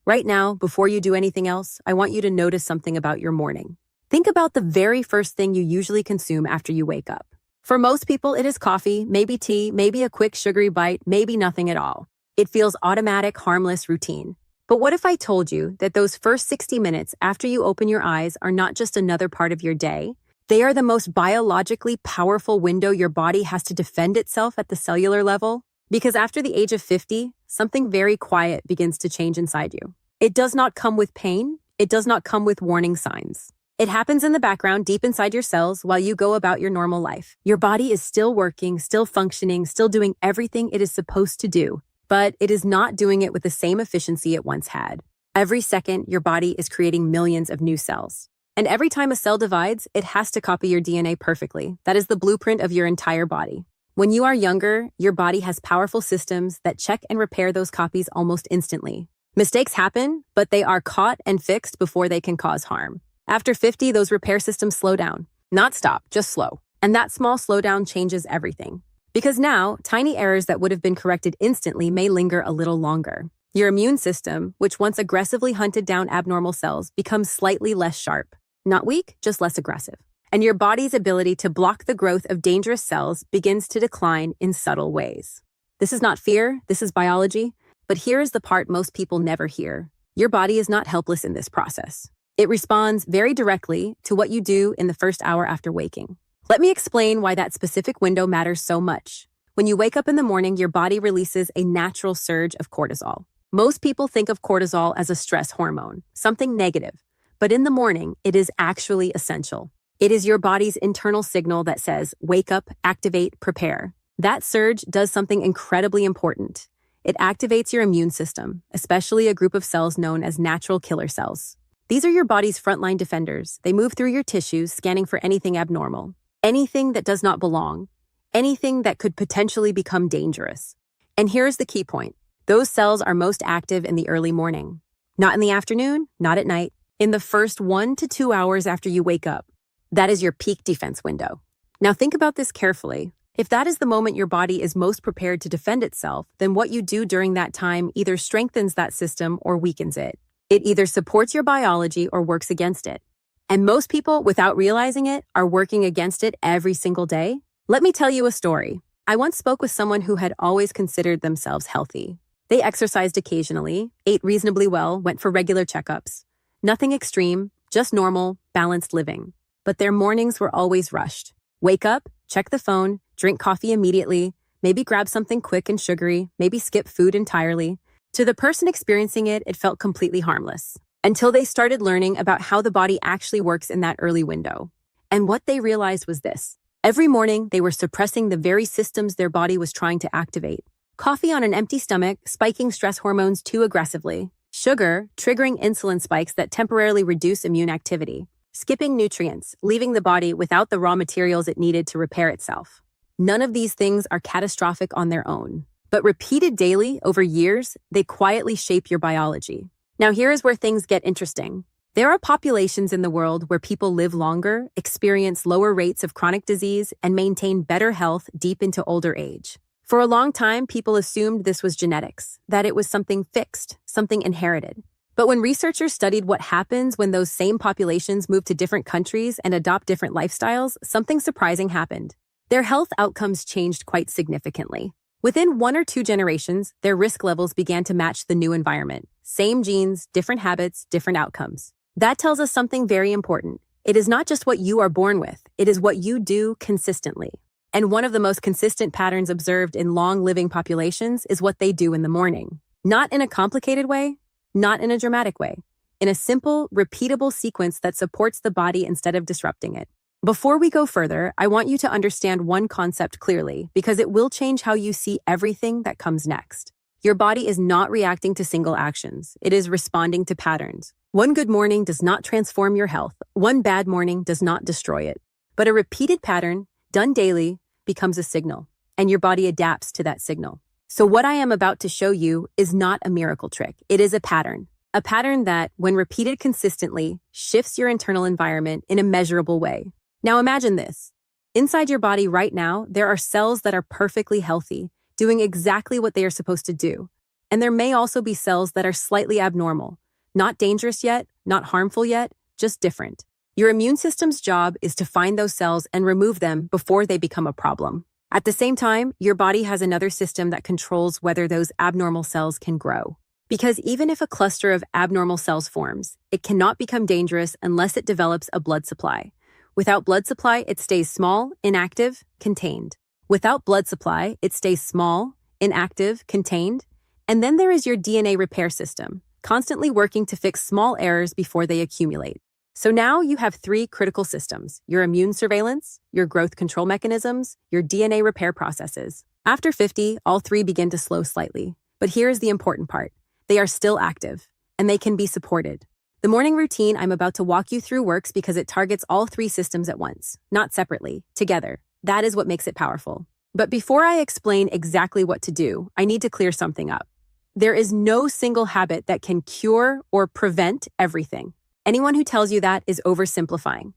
Right now, before you do anything else, I want you to notice something about your morning. Think about the very first thing you usually consume after you wake up. For most people, it is coffee, maybe tea, maybe a quick sugary bite, maybe nothing at all. It feels automatic, harmless, routine. But what if I told you that those first 60 minutes after you open your eyes are not just another part of your day? They are the most biologically powerful window your body has to defend itself at the cellular level. Because after the age of 50, something very quiet begins to change inside you. It does not come with pain. It does not come with warning signs. It happens in the background, deep inside your cells, while you go about your normal life. Your body is still working, still functioning, still doing everything it is supposed to do, but it is not doing it with the same efficiency it once had. Every second, your body is creating millions of new cells. And every time a cell divides, it has to copy your DNA perfectly. That is the blueprint of your entire body. When you are younger, your body has powerful systems that check and repair those copies almost instantly. Mistakes happen, but they are caught and fixed before they can cause harm. After 50, those repair systems slow down. Not stop, just slow. And that small slowdown changes everything. Because now, tiny errors that would have been corrected instantly may linger a little longer. Your immune system, which once aggressively hunted down abnormal cells, becomes slightly less sharp. Not weak, just less aggressive. And your body's ability to block the growth of dangerous cells begins to decline in subtle ways. This is not fear, this is biology. But here is the part most people never hear. Your body is not helpless in this process. It responds very directly to what you do in the first hour after waking. Let me explain why that specific window matters so much. When you wake up in the morning, your body releases a natural surge of cortisol. Most people think of cortisol as a stress hormone, something negative. But in the morning, it is actually essential. It is your body's internal signal that says, wake up, activate, prepare. That surge does something incredibly important. It activates your immune system, especially a group of cells known as natural killer cells. These are your body's frontline defenders. They move through your tissues, scanning for anything abnormal, anything that does not belong, anything that could potentially become dangerous. And here's the key point. Those cells are most active in the early morning. Not in the afternoon, not at night. In the first 1 to 2 hours after you wake up. That is your peak defense window. Now think about this carefully. If that is the moment your body is most prepared to defend itself, then what you do during that time either strengthens that system or weakens it. It either supports your biology or works against it. And most people, without realizing it, are working against it every single day. Let me tell you a story. I once spoke with someone who had always considered themselves healthy. They exercised occasionally, ate reasonably well, went for regular checkups. Nothing extreme, just normal, balanced living. But their mornings were always rushed. Wake up, check the phone, drink coffee immediately, maybe grab something quick and sugary, maybe skip food entirely. To the person experiencing it, it felt completely harmless. Until they started learning about how the body actually works in that early window. And what they realized was this. Every morning, they were suppressing the very systems their body was trying to activate. Coffee on an empty stomach, spiking stress hormones too aggressively. Sugar, triggering insulin spikes that temporarily reduce immune activity. Skipping nutrients, leaving the body without the raw materials it needed to repair itself. None of these things are catastrophic on their own. But repeated daily, over years, they quietly shape your biology. Now here is where things get interesting. There are populations in the world where people live longer, experience lower rates of chronic disease, and maintain better health deep into older age. For a long time, people assumed this was genetics, that it was something fixed, something inherited. But when researchers studied what happens when those same populations move to different countries and adopt different lifestyles, something surprising happened. Their health outcomes changed quite significantly. Within 1 or 2 generations, their risk levels began to match the new environment. Same genes, different habits, different outcomes. That tells us something very important. It is not just what you are born with, it is what you do consistently. And one of the most consistent patterns observed in long-living populations is what they do in the morning. Not in a complicated way, not in a dramatic way. In a simple, repeatable sequence that supports the body instead of disrupting it. Before we go further, I want you to understand one concept clearly because it will change how you see everything that comes next. Your body is not reacting to single actions. It is responding to patterns. One good morning does not transform your health. One bad morning does not destroy it. But a repeated pattern, done daily, becomes a signal, and your body adapts to that signal. So what I am about to show you is not a miracle trick. It is a pattern that, when repeated consistently, shifts your internal environment in a measurable way. Now imagine this. Inside your body right now, there are cells that are perfectly healthy, doing exactly what they are supposed to do. And there may also be cells that are slightly abnormal, not dangerous yet, not harmful yet, just different. Your immune system's job is to find those cells and remove them before they become a problem. At the same time, your body has another system that controls whether those abnormal cells can grow. Because even if a cluster of abnormal cells forms, it cannot become dangerous unless it develops a blood supply. Without blood supply, it stays small, inactive, contained. Without blood supply, it stays small, inactive, contained. And then there is your DNA repair system, constantly working to fix small errors before they accumulate. So now you have three critical systems: your immune surveillance, your growth control mechanisms, your DNA repair processes. After 50, all three begin to slow slightly. But here's the important part. They are still active, and they can be supported. The morning routine I'm about to walk you through works because it targets all three systems at once, not separately, together. That is what makes it powerful. But before I explain exactly what to do, I need to clear something up. There is no single habit that can cure or prevent everything. Anyone who tells you that is oversimplifying.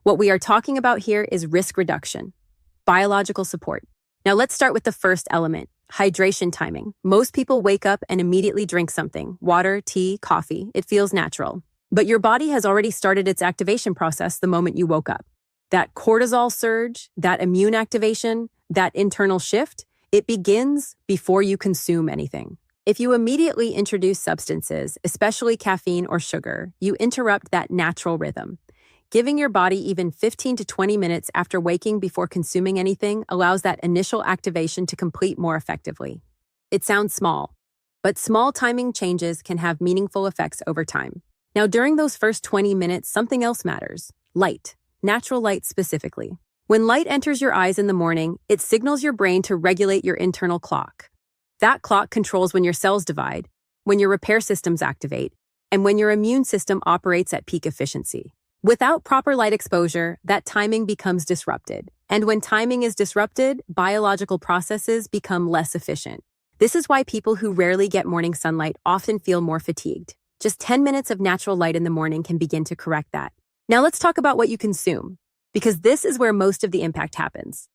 What we are talking about here is risk reduction, biological support. Now let's start with the first element, hydration timing. Most people wake up and immediately drink something, water, tea, coffee. It feels natural. But your body has already started its activation process the moment you woke up. That cortisol surge, that immune activation, that internal shift, it begins before you consume anything. If you immediately introduce substances, especially caffeine or sugar, you interrupt that natural rhythm. Giving your body even 15 to 20 minutes after waking before consuming anything allows that initial activation to complete more effectively. It sounds small, but small timing changes can have meaningful effects over time. Now, during those first 20 minutes, something else matters: light, natural light specifically. When light enters your eyes in the morning, it signals your brain to regulate your internal clock. That clock controls when your cells divide, when your repair systems activate, and when your immune system operates at peak efficiency. Without proper light exposure, that timing becomes disrupted. And when timing is disrupted, biological processes become less efficient. This is why people who rarely get morning sunlight often feel more fatigued. Just 10 minutes of natural light in the morning can begin to correct that. Now let's talk about what you consume, because this is where most of the impact happens.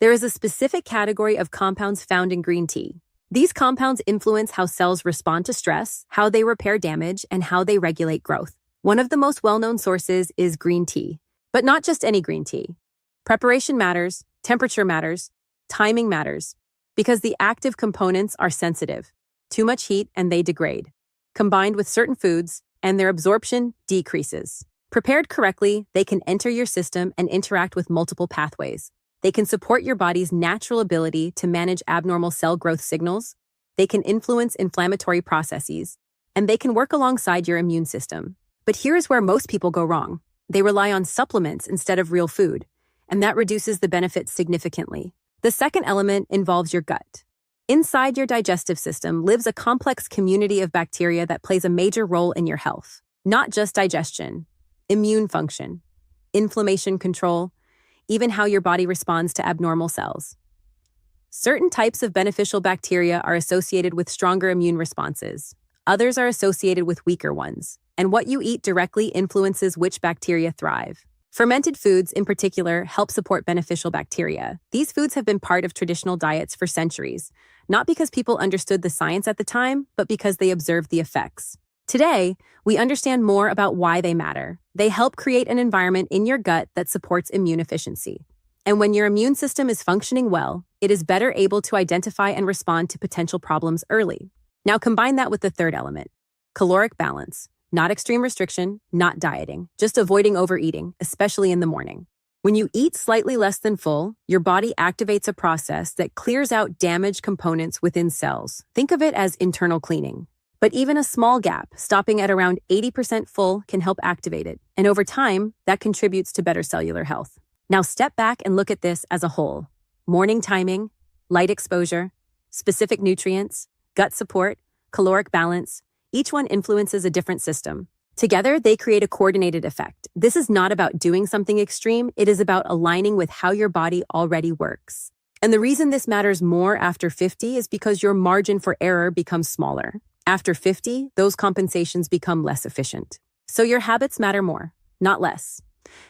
There is a specific category of compounds found in green tea. These compounds influence how cells respond to stress, how they repair damage, and how they regulate growth. One of the most well-known sources is green tea, but not just any green tea. Preparation matters, temperature matters, timing matters, because the active components are sensitive. Too much heat and they degrade. Combined with certain foods, and their absorption decreases. Prepared correctly, they can enter your system and interact with multiple pathways. They can support your body's natural ability to manage abnormal cell growth signals. They can influence inflammatory processes, and they can work alongside your immune system. But here's where most people go wrong. They rely on supplements instead of real food, and that reduces the benefits significantly. The second element involves your gut. Inside your digestive system lives a complex community of bacteria that plays a major role in your health. Not just digestion, immune function, inflammation control, even how your body responds to abnormal cells. Certain types of beneficial bacteria are associated with stronger immune responses. Others are associated with weaker ones. And what you eat directly influences which bacteria thrive. Fermented foods, in particular, help support beneficial bacteria. These foods have been part of traditional diets for centuries, not because people understood the science at the time, but because they observed the effects. Today, we understand more about why they matter. They help create an environment in your gut that supports immune efficiency. And when your immune system is functioning well, it is better able to identify and respond to potential problems early. Now combine that with the third element, caloric balance. Not extreme restriction, not dieting, just avoiding overeating, especially in the morning. When you eat slightly less than full, your body activates a process that clears out damaged components within cells. Think of it as internal cleaning. But even a small gap, stopping at around 80% full, can help activate it. And over time, that contributes to better cellular health. Now step back and look at this as a whole. Morning timing, light exposure, specific nutrients, gut support, caloric balance. Each one influences a different system. Together, they create a coordinated effect. This is not about doing something extreme. It is about aligning with how your body already works. And the reason this matters more after 50 is because your margin for error becomes smaller. After 50, those compensations become less efficient. So your habits matter more, not less.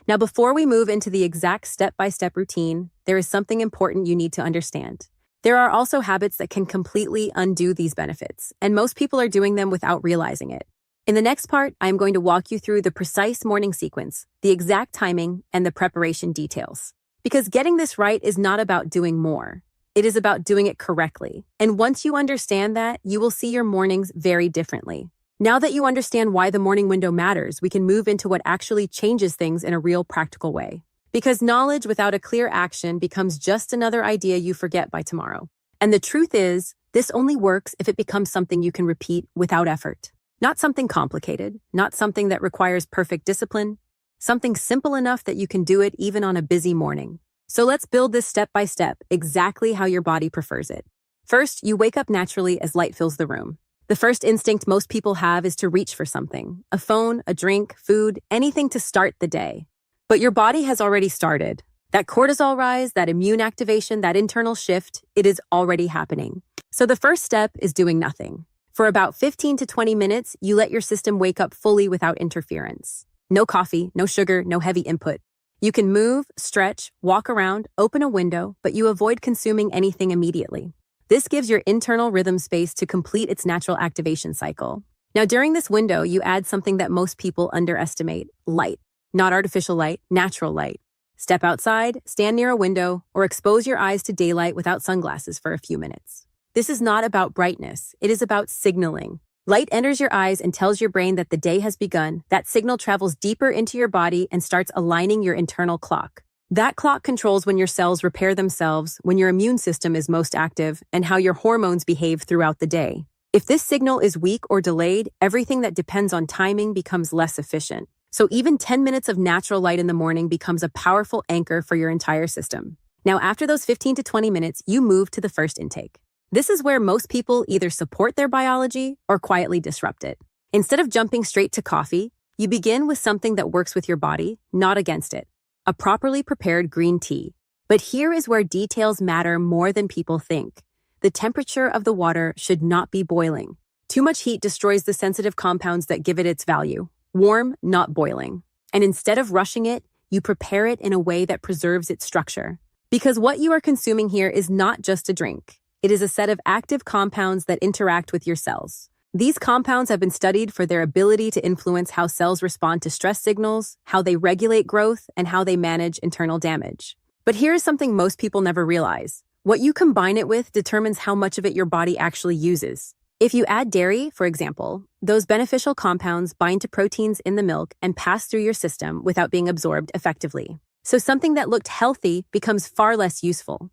Now, before we move into the exact step-by-step routine, there is something important you need to understand. There are also habits that can completely undo these benefits, and most people are doing them without realizing it. In the next part, I am going to walk you through the precise morning sequence, the exact timing, and the preparation details. Because getting this right is not about doing more. It is about doing it correctly. And once you understand that, you will see your mornings very differently. Now that you understand why the morning window matters, we can move into what actually changes things in a real practical way. Because knowledge without a clear action becomes just another idea you forget by tomorrow. And the truth is, this only works if it becomes something you can repeat without effort. Not something complicated, not something that requires perfect discipline, something simple enough that you can do it even on a busy morning. So let's build this step by step, exactly how your body prefers it. First, you wake up naturally as light fills the room. The first instinct most people have is to reach for something, a phone, a drink, food, anything to start the day. But your body has already started. That cortisol rise, that immune activation, that internal shift, it is already happening. So the first step is doing nothing. For about 15 to 20 minutes, you let your system wake up fully without interference. No coffee, no sugar, no heavy input. You can move, stretch, walk around, open a window, but you avoid consuming anything immediately. This gives your internal rhythm space to complete its natural activation cycle. Now, during this window, you add something that most people underestimate: light. Not artificial light, natural light. Step outside, stand near a window, or expose your eyes to daylight without sunglasses for a few minutes. This is not about brightness, it is about signaling. Light enters your eyes and tells your brain that the day has begun. That signal travels deeper into your body and starts aligning your internal clock. That clock controls when your cells repair themselves, when your immune system is most active, and how your hormones behave throughout the day. If this signal is weak or delayed, everything that depends on timing becomes less efficient. So even 10 minutes of natural light in the morning becomes a powerful anchor for your entire system. Now, after those 15 to 20 minutes, you move to the first intake. This is where most people either support their biology or quietly disrupt it. Instead of jumping straight to coffee, you begin with something that works with your body, not against it: a properly prepared green tea. But here is where details matter more than people think. The temperature of the water should not be boiling. Too much heat destroys the sensitive compounds that give it its value. Warm, not boiling. And instead of rushing it, you prepare it in a way that preserves its structure. Because what you are consuming here is not just a drink. It is a set of active compounds that interact with your cells. These compounds have been studied for their ability to influence how cells respond to stress signals, how they regulate growth, and how they manage internal damage. But here is something most people never realize. What you combine it with determines how much of it your body actually uses. If you add dairy, for example, those beneficial compounds bind to proteins in the milk and pass through your system without being absorbed effectively. So something that looked healthy becomes far less useful.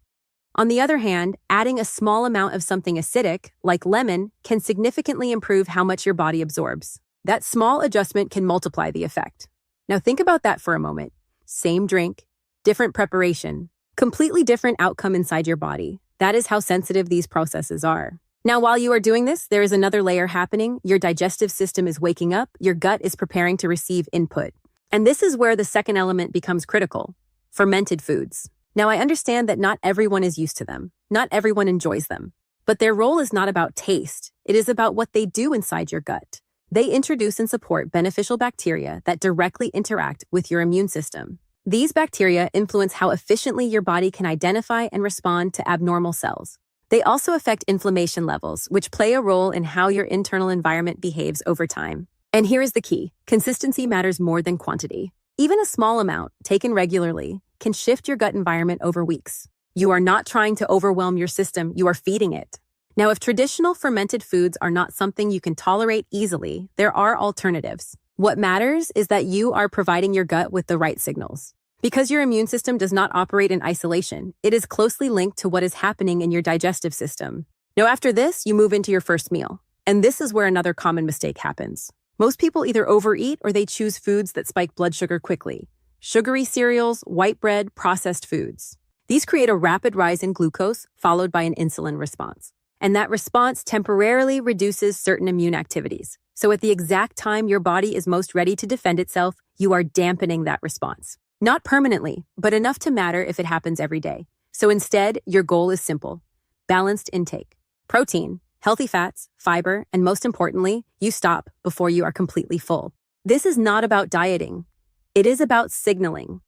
On the other hand, adding a small amount of something acidic, like lemon, can significantly improve how much your body absorbs. That small adjustment can multiply the effect. Now think about that for a moment. Same drink, different preparation, completely different outcome inside your body. That is how sensitive these processes are. Now, while you are doing this, there is another layer happening. Your digestive system is waking up, your gut is preparing to receive input. And this is where the second element becomes critical: fermented foods. Now, I understand that not everyone is used to them. Not everyone enjoys them. But their role is not about taste. It is about what they do inside your gut. They introduce and support beneficial bacteria that directly interact with your immune system. These bacteria influence how efficiently your body can identify and respond to abnormal cells. They also affect inflammation levels, which play a role in how your internal environment behaves over time. And here is the key: consistency matters more than quantity. Even a small amount, taken regularly, can shift your gut environment over weeks. You are not trying to overwhelm your system, you are feeding it. Now, if traditional fermented foods are not something you can tolerate easily, there are alternatives. What matters is that you are providing your gut with the right signals. Because your immune system does not operate in isolation, it is closely linked to what is happening in your digestive system. Now, after this, you move into your first meal. And this is where another common mistake happens. Most people either overeat or they choose foods that spike blood sugar quickly. Sugary cereals, white bread, processed foods. These create a rapid rise in glucose, followed by an insulin response. And that response temporarily reduces certain immune activities. So at the exact time your body is most ready to defend itself, you are dampening that response. Not permanently, but enough to matter if it happens every day. So instead, your goal is simple: balanced intake. Protein, healthy fats, fiber, and most importantly, you stop before you are completely full. This is not about dieting. It is about signaling.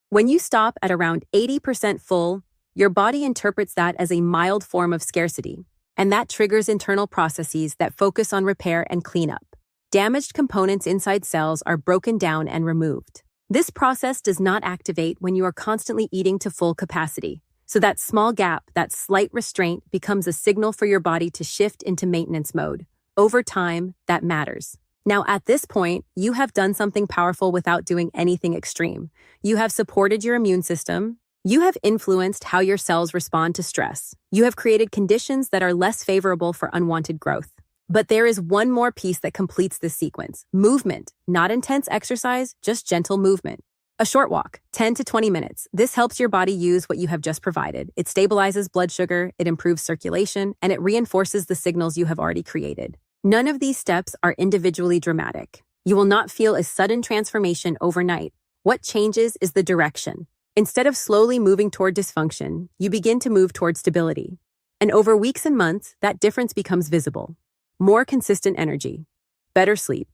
When you stop at around 80% full, your body interprets that as a mild form of scarcity, and that triggers internal processes that focus on repair and cleanup. Damaged components inside cells are broken down and removed. This process does not activate when you are constantly eating to full capacity. So that small gap, that slight restraint, becomes a signal for your body to shift into maintenance mode. Over time, that matters. Now, at this point, you have done something powerful without doing anything extreme. You have supported your immune system. You have influenced how your cells respond to stress. You have created conditions that are less favorable for unwanted growth. But there is one more piece that completes this sequence: movement, not intense exercise, just gentle movement. A short walk, 10 to 20 minutes. This helps your body use what you have just provided. It stabilizes blood sugar, it improves circulation, and it reinforces the signals you have already created. None of these steps are individually dramatic. You will not feel a sudden transformation overnight. What changes is the direction. Instead of slowly moving toward dysfunction, you begin to move toward stability. And over weeks and months, that difference becomes visible. More consistent energy, better sleep,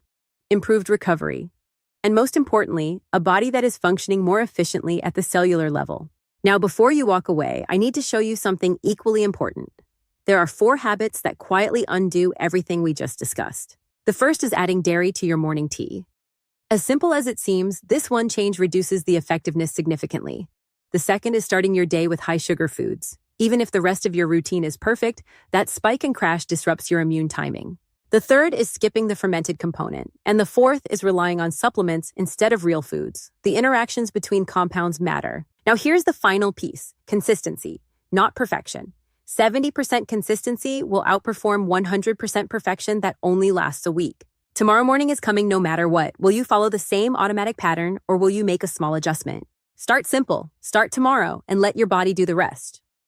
improved recovery, and most importantly, a body that is functioning more efficiently at the cellular level. Now, before you walk away, I need to show you something equally important. There are 4 habits that quietly undo everything we just discussed. The first is adding dairy to your morning tea. As simple as it seems, this one change reduces the effectiveness significantly. The second is starting your day with high-sugar foods. Even if the rest of your routine is perfect, that spike and crash disrupts your immune timing. The third is skipping the fermented component. And the fourth is relying on supplements instead of real foods. The interactions between compounds matter. Now here's the final piece: consistency, not perfection. 70% consistency will outperform 100% perfection that only lasts a week. Tomorrow morning is coming no matter what. Will you follow the same automatic pattern, or will you make a small adjustment? Start simple, start tomorrow, and let your body do the rest.